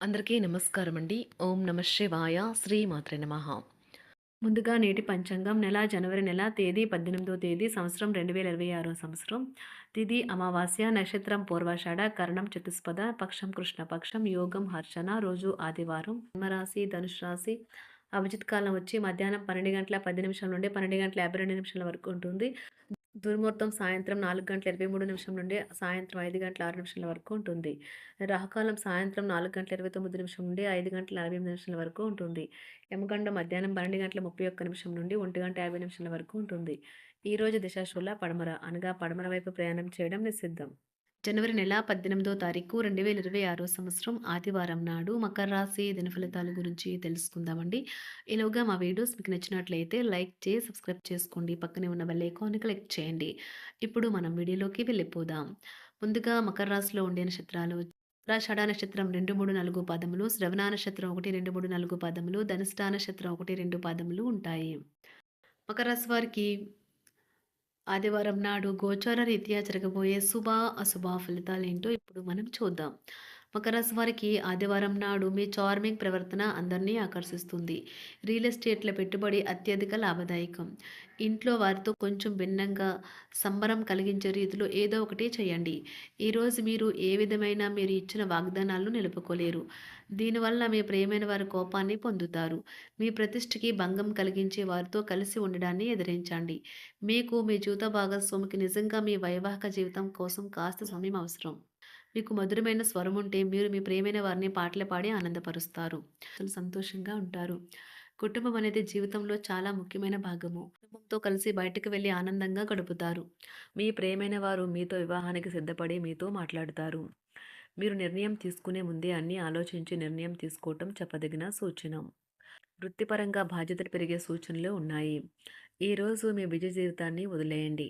అందరికీ నమస్కారం అండి. ఓం నమ శివాయ. శ్రీమాత్రే నమః. ముందుగా నేటి పంచాంగం నెల జనవరి నెల తేదీ 18వ తేదీ సంవత్సరం 2026 సంవత్సరం. తిథి అమావాస్య, నక్షత్రం పూర్వాషాఢ, కరణం చతుస్పద, పక్షం కృష్ణపక్షం, యోగం హర్షణ, రోజు ఆదివారం. సింహరాశి, ధనుసు రాశి. అభిజిత్ కాలం వచ్చి మధ్యాహ్నం 12 గంటల 10 నిమిషాల నుండి 12 గంటల 52 నిమిషాల వరకు ఉంటుంది. దుర్ముహూర్తం సాయంత్రం 4 గంటల 23 నిమిషం నుండి సాయంత్రం 5 గంటల 6 నిమిషాల వరకు ఉంటుంది. రాహుకాలం సాయంత్రం 4 గంటల 29 నిమిషం నుండి 5 గంటల 48 నిమిషాల వరకు ఉంటుంది. యమగండం మధ్యాహ్నం 12 గంటల 31 నిమిషం నుండి 1 గంట 50 నిమిషాల వరకు ఉంటుంది. ఈరోజు దిశాశూల పడమర అనగా పడమర వైపు ప్రయాణం చేయడం నిషిద్ధం. జనవరి నెల 18వ తారీఖు 2026 సంవత్సరం ఆదివారం నాడు మకర రాశి దినఫలితాల గురించి తెలుసుకుందామండి. ఈలోగా మా వీడియోస్ మీకు నచ్చినట్లయితే లైక్ చేసి సబ్స్క్రైబ్ చేసుకోండి. పక్కనే ఉన్న బెల్ ఐకాన్ని క్లిక్ చేయండి. ఇప్పుడు మనం వీడియోలోకి వెళ్ళిపోదాం. ముందుగా మకర రాశిలో ఉండే నక్షత్రాలు ఉత్తరాషాఢ నక్షత్రం 2, 3, 4 పాదములు, శ్రవణ నక్షత్రం 1, 2, 3, 4 పాదములు, ధనిష్ఠా నక్షత్రం 1, 2 పాదములు ఉంటాయి. మకర రాశి వారికి ఆదివారం నాడు గోచార రీత్యా జరగబోయే శుభ అశుభ ఫలితాలేంటో ఇప్పుడు మనం చూద్దాం. మకర రాశి వారికి ఆదివారం నాడు మీ చార్మింగ్ ప్రవర్తన అందరినీ ఆకర్షిస్తుంది. రియల్ ఎస్టేట్ల పెట్టుబడి అత్యధిక లాభదాయకం. ఇంట్లో వారితో కొంచెం భిన్నంగా సంబరం కలిగించే రీతిలో ఏదో ఒకటి చేయండి. ఈరోజు మీరు ఏ విధమైన మీరు ఇచ్చిన వాగ్దానాలను నిలుపుకోలేరు. దీనివల్ల మీ ప్రియమైన వారి కోపాన్ని పొందుతారు. మీ ప్రతిష్టకి భంగం కలిగించే వారితో కలిసి ఉండడాన్ని ఎదిరించండి. మీకు మీ జీవిత భాగస్వామికి నిజంగా మీ వైవాహిక జీవితం కోసం కాస్త సమయం అవసరం. మీకు మధురమైన స్వరం ఉంటే మీరు మీ ప్రియమైన వారిని పాటలు పాడి ఆనందపరుస్తారు. అసలు సంతోషంగా ఉంటారు. కుటుంబం అనేది జీవితంలో చాలా ముఖ్యమైన భాగము. కుటుంబంతో కలిసి బయటకు వెళ్ళి ఆనందంగా గడుపుతారు. మీ ప్రియమైన వారు మీతో వివాహానికి సిద్ధపడి మీతో మాట్లాడుతారు. మీరు నిర్ణయం తీసుకునే ముందే అన్నీ ఆలోచించి నిర్ణయం తీసుకోవటం చెప్పదగిన సూచన. వృత్తిపరంగా బాధ్యతలు పెరిగే సూచనలు ఉన్నాయి. ఈరోజు మీ బిజీ జీవితాన్ని వదిలేయండి.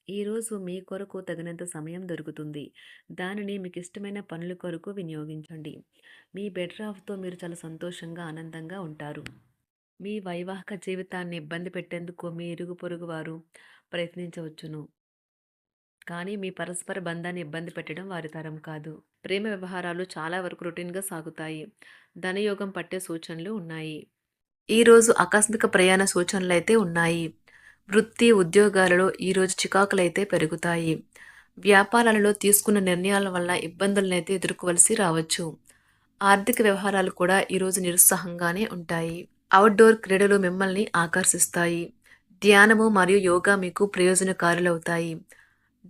ఈరోజు మీ కొరకు తగినంత సమయం దొరుకుతుంది. దానిని మీకు ఇష్టమైన పనుల కొరకు వినియోగించండి. మీ బెటర్ హాఫ్తో మీరు చాలా సంతోషంగా ఆనందంగా ఉంటారు. మీ వైవాహిక జీవితాన్ని ఇబ్బంది పెట్టేందుకు మీ ఇరుగు పొరుగు వారు ప్రయత్నించవచ్చును. కానీ మీ పరస్పర బంధాన్ని ఇబ్బంది పెట్టడం వారి తరం కాదు. ప్రేమ వ్యవహారాలు చాలా వరకు రొటీన్గా సాగుతాయి. ధనయోగం పట్టే సూచనలు ఉన్నాయి. ఈరోజు ఆకస్మిక ప్రయాణ సూచనలైతే ఉన్నాయి. వృత్తి, ఉద్యోగాలలో ఈరోజు చికాకులైతే పెరుగుతాయి. వ్యాపారాలలో తీసుకున్న నిర్ణయాల వల్ల ఇబ్బందులనైతే ఎదుర్కోవలసి రావచ్చు. ఆర్థిక వ్యవహారాలు కూడా ఈరోజు నిరుత్సాహంగానే ఉంటాయి. అవుట్డోర్ క్రీడలు మిమ్మల్ని ఆకర్షిస్తాయి. ధ్యానము మరియు యోగా మీకు ప్రయోజనకారులవుతాయి.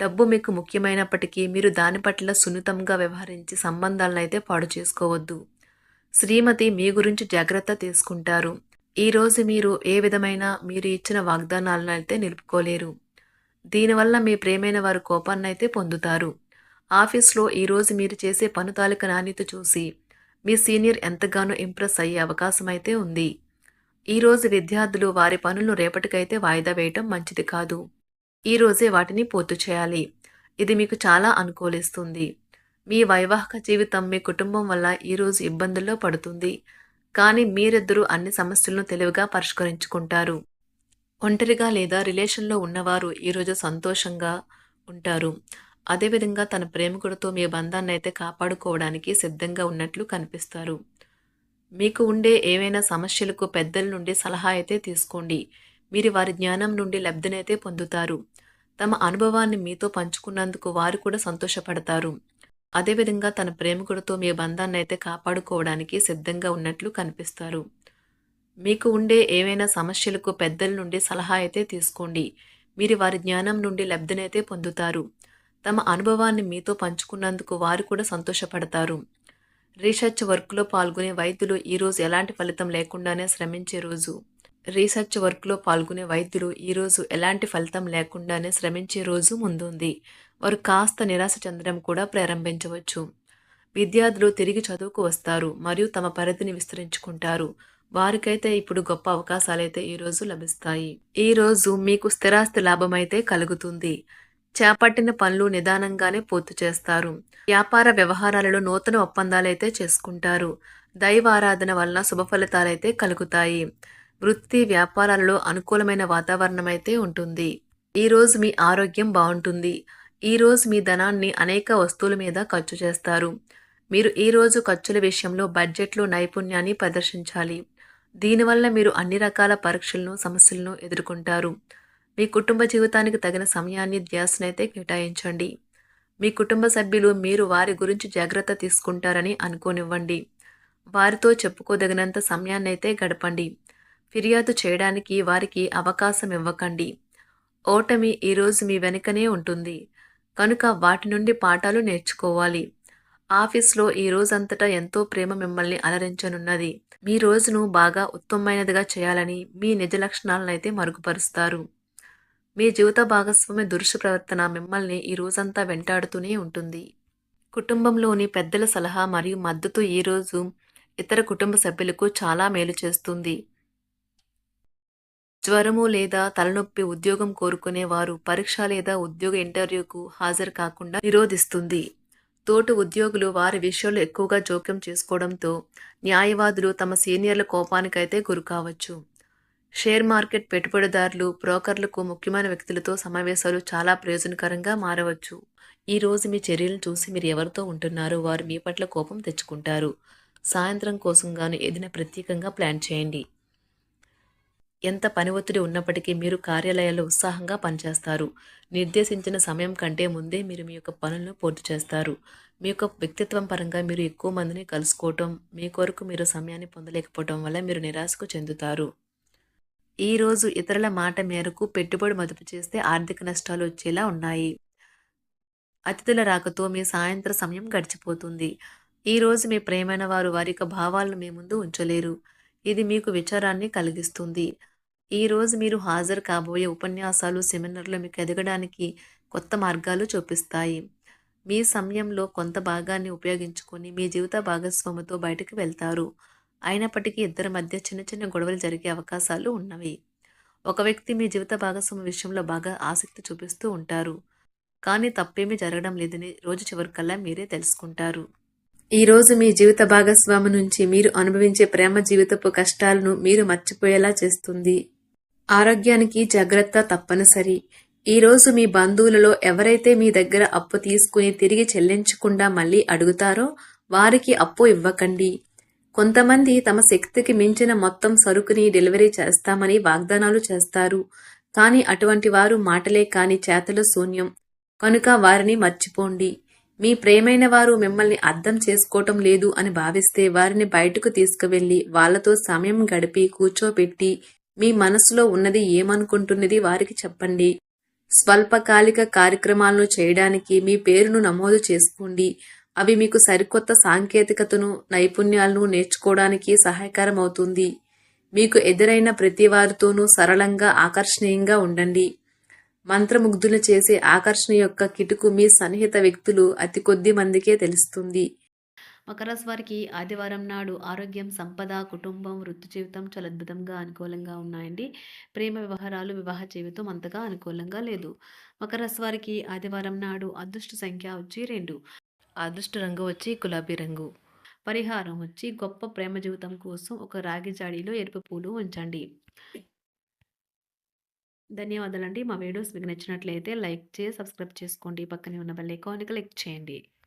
డబ్బు మీకు ముఖ్యమైనప్పటికీ మీరు దాని పట్ల సున్నితంగా వ్యవహరించి సంబంధాలనైతే పాడు చేసుకోవద్దు. శ్రీమతి మీ గురించి జాగ్రత్త తీసుకుంటారు. ఈరోజు మీరు ఏ విధమైన మీరు ఇచ్చిన వాగ్దానాలను అయితే నిలుపుకోలేరు. దీనివల్ల మీ ప్రేమైన వారు కోపాన్నైతే పొందుతారు. ఆఫీస్లో ఈరోజు మీరు చేసే పని తాలూకా నాణ్యత చూసి మీ సీనియర్ ఎంతగానో ఇంప్రెస్ అయ్యే అవకాశం అయితే ఉంది. ఈరోజు విద్యార్థులు వారి పనులను రేపటికైతే వాయిదా వేయటం మంచిది కాదు. ఈరోజే వాటిని పూర్తి చేయాలి. ఇది మీకు చాలా అనుకూలిస్తుంది. మీ వైవాహిక జీవితం మీ కుటుంబం వల్ల ఈరోజు ఇబ్బందుల్లో పడుతుంది. కానీ మీరిద్దరూ అన్ని సమస్యలను తెలివిగా పరిష్కరించుకుంటారు. ఒంటరిగా లేదా రిలేషన్లో ఉన్నవారు ఈరోజు సంతోషంగా ఉంటారు. అదేవిధంగా తన ప్రేమికుడితో మీ బంధాన్ని అయితే కాపాడుకోవడానికి సిద్ధంగా ఉన్నట్లు కనిపిస్తారు. మీకు ఉండే ఏవైనా సమస్యలకు పెద్దల నుండి సలహా అయితే తీసుకోండి. మీరు వారి జ్ఞానం నుండి లబ్ధినైతే పొందుతారు. తమ అనుభవాన్ని మీతో పంచుకున్నందుకు వారు కూడా సంతోషపడతారు. అదేవిధంగా తన ప్రేమికుడితో మీ బంధాన్ని అయితే కాపాడుకోవడానికి సిద్ధంగా ఉన్నట్లు కనిపిస్తారు. మీకు ఉండే ఏవైనా సమస్యలకు పెద్దల నుండి సలహా అయితే తీసుకోండి. మీరు వారి జ్ఞానం నుండి లబ్ధినైతే పొందుతారు. తమ అనుభవాన్ని మీతో పంచుకున్నందుకు వారు కూడా సంతోషపడతారు. రీసెర్చ్ వర్క్లో పాల్గొనే వైద్యులు ఈరోజు ఎలాంటి ఫలితం లేకుండానే శ్రమించే రోజు. రీసెర్చ్ వర్క్లో పాల్గొనే వైద్యులు ఈరోజు ఎలాంటి ఫలితం లేకుండానే శ్రమించే రోజు ముందుంది. వారు కాస్త నిరాశ చెందడం కూడా ప్రారంభించవచ్చు. విద్యార్థులు తిరిగి చదువుకు వస్తారు మరియు తమ పరిధిని విస్తరించుకుంటారు. వారికైతే ఇప్పుడు గొప్ప అవకాశాలైతే ఈరోజు లభిస్తాయి. ఈరోజు మీకు స్థిరాస్తి లాభమైతే కలుగుతుంది. చేపట్టిన పనులు నిదానంగానే పూర్తి చేస్తారు. వ్యాపార వ్యవహారాలలో నూతన ఒప్పందాలైతే చేసుకుంటారు. దైవ ఆరాధన వలన శుభ ఫలితాలైతే కలుగుతాయి. వృత్తి వ్యాపారాలలో అనుకూలమైన వాతావరణం అయితే ఉంటుంది. ఈరోజు మీ ఆరోగ్యం బాగుంటుంది. ఈరోజు మీ ధనాన్ని అనేక వస్తువుల మీద ఖర్చు చేస్తారు. మీరు ఈరోజు ఖర్చుల విషయంలో బడ్జెట్లో నైపుణ్యాన్ని ప్రదర్శించాలి. దీనివల్ల మీరు అన్ని రకాల పరీక్షలను, సమస్యలను ఎదుర్కొంటారు. మీ కుటుంబ జీవితానికి తగిన సమయాన్ని, ధ్యాసనైతే కేటాయించండి. మీ కుటుంబ సభ్యులు మీరు వారి గురించి జాగ్రత్త తీసుకుంటారని అనుకోనివ్వండి. వారితో చెప్పుకోదగినంత సమయాన్నైతే గడపండి. ఫిర్యాదు చేయడానికి వారికి అవకాశం ఇవ్వకండి. ఓటమి ఈరోజు మీ వెనుకనే ఉంటుంది. కనుక వాటి నుండి పాఠాలు నేర్చుకోవాలి. ఆఫీస్‌లో ఈ రోజంతటా ఎంతో ప్రేమ మిమ్మల్ని అలరించనున్నది. మీ రోజును బాగా ఉత్తమమైనదిగా చేయాలని మీ నిజ లక్షణాలనైతే మరుగుపరుస్తారు. మీ జీవిత భాగస్వామి దురుసు ప్రవర్తన మిమ్మల్ని ఈ రోజంతా వెంటాడుతూనే ఉంటుంది. కుటుంబంలోని పెద్దల సలహా మరియు మద్దతు ఈరోజు ఇతర కుటుంబ సభ్యులకు చాలా మేలు చేస్తుంది. జ్వరము లేదా తలనొప్పి ఉద్యోగం కోరుకునేవారు పరీక్ష లేదా ఉద్యోగ ఇంటర్వ్యూకు హాజరు కాకుండా నిరోధిస్తుంది. తోటి ఉద్యోగులు వారి విషయంలో ఎక్కువగా జోక్యం చేసుకోవడంతో న్యాయవాదులు తమ సీనియర్ల కోపానికైతే గురికావచ్చు. షేర్ మార్కెట్ పెట్టుబడిదారులు, బ్రోకర్లకు ముఖ్యమైన వ్యక్తులతో సమావేశాలు చాలా ప్రయోజనకరంగా మారవచ్చు. ఈ రోజు మీ చర్యలను చూసి మీరు ఎవరితో ఉంటున్నారో వారు మీ పట్ల కోపం తెచ్చుకుంటారు. సాయంత్రం కోసం గాను ఏదైనా ప్రత్యేకంగా ప్లాన్ చేయండి. ఎంత పని ఒత్తిడి ఉన్నప్పటికీ మీరు కార్యాలయాల్లో ఉత్సాహంగా పనిచేస్తారు. నిర్దేశించిన సమయం కంటే ముందే మీరు మీ యొక్క పనులను పూర్తి చేస్తారు. మీ యొక్క వ్యక్తిత్వం పరంగా మీరు ఎక్కువ మందిని కలుసుకోవటం, మీ కొరకు మీరు సమయాన్ని పొందలేకపోవటం వల్ల మీరు నిరాశకు చెందుతారు. ఈరోజు ఇతరుల మాట మేరకు పెట్టుబడి మదుపు చేస్తే ఆర్థిక నష్టాలు వచ్చేలా ఉన్నాయి. అతిథుల రాకతో మీ సాయంత్ర సమయం గడిచిపోతుంది. ఈరోజు మీ ప్రియమైన వారు వారి యొక్క భావాలను మీ ముందు ఉంచలేరు. ఇది మీకు విచారాన్ని కలిగిస్తుంది. ఈరోజు మీరు హాజరు కాబోయే ఉపన్యాసాలు, సెమినార్లు మీకు ఎదగడానికి కొత్త మార్గాలు చూపిస్తాయి. మీ సమయంలో కొంత భాగాన్ని ఉపయోగించుకొని మీ జీవిత భాగస్వామితో బయటకు వెళ్తారు. అయినప్పటికీ ఇద్దరి మధ్య చిన్న చిన్న గొడవలు జరిగే అవకాశాలు ఉన్నవి. ఒక వ్యక్తి మీ జీవిత భాగస్వామి విషయంలో బాగా ఆసక్తి చూపిస్తూ ఉంటారు. కానీ తప్పేమీ జరగడం లేదని రోజు చివరికల్లా మీరే తెలుసుకుంటారు. ఈరోజు మీ జీవిత భాగస్వామి నుంచి మీరు అనుభవించే ప్రేమ జీవితపు కష్టాలను మీరు మర్చిపోయేలా చేస్తుంది. ఆరోగ్యానికి జాగ్రత్త తప్పనిసరి. ఈరోజు మీ బంధువులలో ఎవరైతే మీ దగ్గర అప్పు తీసుకుని తిరిగి చెల్లించకుండా మళ్ళీ అడుగుతారో వారికి అప్పు ఇవ్వకండి. కొంతమంది తమ శక్తికి మించిన మొత్తం సరుకుని డెలివరీ చేస్తామని వాగ్దానాలు చేస్తారు. కానీ అటువంటి వారు మాటలే కాని చేతలు శూన్యం. కనుక వారిని మర్చిపోండి. మీ ప్రియమైన వారు మిమ్మల్ని అర్థం చేసుకోవటం లేదు అని భావిస్తే వారిని బయటకు తీసుకువెళ్ళి వాళ్లతో సమయం గడిపి కూర్చోబెట్టి మీ మనసులో ఉన్నది ఏమనుకుంటున్నది వారికి చెప్పండి. స్వల్పకాలిక కార్యక్రమాలను చేయడానికి మీ పేరును నమోదు చేసుకోండి. అవి మీకు సరికొత్త సాంకేతికతను, నైపుణ్యాలను నేర్చుకోవడానికి సహాయకరం అవుతుంది. మీకు ఎదురైన ప్రతి వారితోనూ సరళంగా, ఆకర్షణీయంగా ఉండండి. మంత్రముగ్ధులు చేసే ఆకర్షణ యొక్క కిటుకు మీ సన్నిహిత వ్యక్తులు అతి కొద్ది మందికే తెలుస్తుంది. మకర రాశి వారికి ఆదివారం నాడు ఆరోగ్యం, సంపద, కుటుంబం, వృత్తి జీవితం చాలా అద్భుతంగా అనుకూలంగా ఉన్నాయండి. ప్రేమ వ్యవహారాలు, వివాహ జీవితం అంతగా అనుకూలంగా లేదు. మకర రాశి వారికి ఆదివారం నాడు అదృష్ట సంఖ్య వచ్చి 2. అదృష్ట రంగు వచ్చి గులాబీ రంగు. పరిహారం వచ్చి గొప్ప ప్రేమ జీవితం కోసం ఒక రాగి జాడీలో ఎరుపు పూలు ఉంచండి. ధన్యవాదాలండి. మా వీడియోస్ మీకు నచ్చినట్లయితే లైక్ చేసి సబ్స్క్రైబ్ చేసుకోండి. పక్కనే ఉన్న బెల్ ఐకాన్ని క్లిక్ చేయండి.